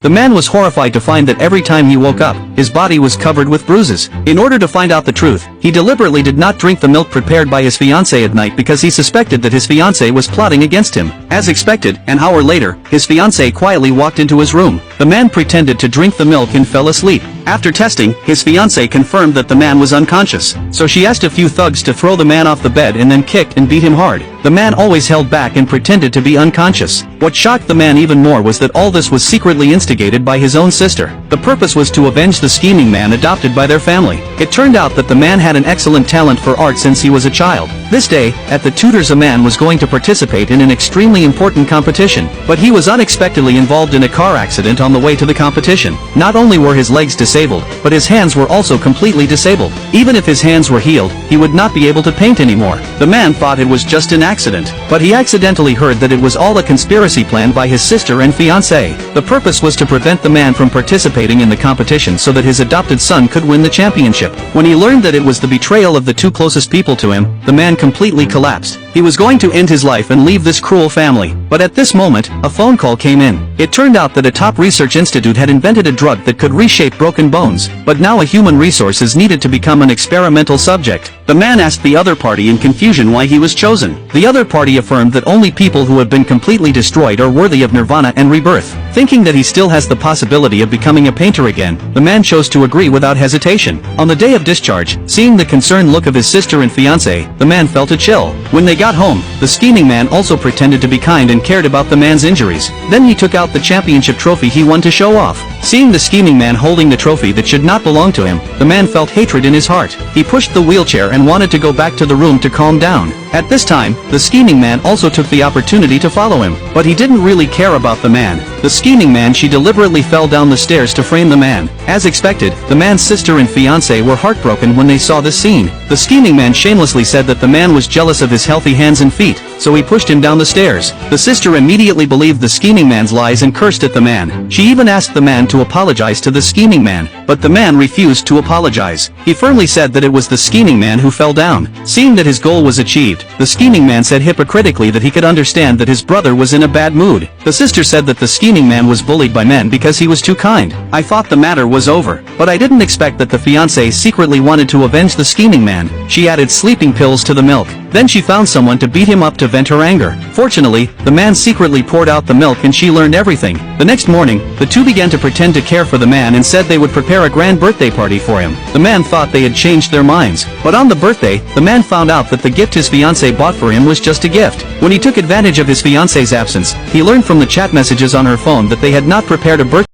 The man was horrified to find that every time he woke up, his body was covered with bruises. In order to find out the truth, he deliberately did not drink the milk prepared by his fiancée at night because he suspected that his fiancée was plotting against him. As expected, an hour later, his fiancée quietly walked into his room. The man pretended to drink the milk and fell asleep. After testing, his fiancée confirmed that the man was unconscious, so she asked a few thugs to throw the man off the bed and then kicked and beat him hard. The man always held back and pretended to be unconscious. What shocked the man even more was that all this was secretly instigated by his own sister. The purpose was to avenge the scheming man adopted by their family. It turned out that the man had an excellent talent for art since he was a child. This day, at the tutors, a man was going to participate in an extremely important competition, but he was unexpectedly involved in a car accident on the way to the competition. Not only were his legs disabled, but his hands were also completely disabled. Even if his hands were healed, he would not be able to paint anymore. The man thought it was just an accident, but he accidentally heard that it was all a conspiracy planned by his sister and fiancé. The purpose was to prevent the man from participating in the competition so that his adopted son could win the championship. When he learned that it was the betrayal of the two closest people to him, the man completely collapsed. He was going to end his life and leave this cruel family. But at this moment, a phone call came in. It turned out that a top research institute had invented a drug that could reshape broken bones, but now a human resource is needed to become an experimental subject. The man asked the other party in confusion why he was chosen. The other party affirmed that only people who have been completely destroyed are worthy of nirvana and rebirth. Thinking that he still has the possibility of becoming a painter again, the man chose to agree without hesitation. On the day of discharge, seeing the concerned look of his sister and fiancé, the man felt a chill. When they got home, the scheming man also pretended to be kind and cared about the man's injuries. Then he took out the championship trophy he won to show off. Seeing the scheming man holding the trophy that should not belong to him, the man felt hatred in his heart. He pushed the wheelchair and wanted to go back to the room to calm down. At this time, the scheming man also took the opportunity to follow him, but he didn't really care about the man. The scheming man, she deliberately fell down the stairs to frame the man. As expected, the man's sister and fiancé were heartbroken when they saw this scene. The scheming man shamelessly said that the man was jealous of his healthy hands and feet, so he pushed him down the stairs. The sister immediately believed the scheming man's lies and cursed at the man. She even asked the man to apologize to the scheming man, but the man refused to apologize. He firmly said that it was the scheming man who fell down. Seeing that his goal was achieved, the scheming man said hypocritically that he could understand that his brother was in a bad mood. The sister said that the scheming man was bullied by men because he was too kind. I thought the matter was over, but I didn't expect that the fiancé secretly wanted to avenge the scheming man. She added sleeping pills to the milk. Then she found someone to beat him up to vent her anger. Fortunately, the man secretly poured out the milk and she learned everything. The next morning, the two began to pretend to care for the man and said they would prepare a grand birthday party for him. The man thought they had changed their minds, but on the birthday, the man found out that the gift his fiancé bought for him was just a gift. When he took advantage of his fiancé's absence, he learned from the chat messages on her phone that they had not prepared a birthday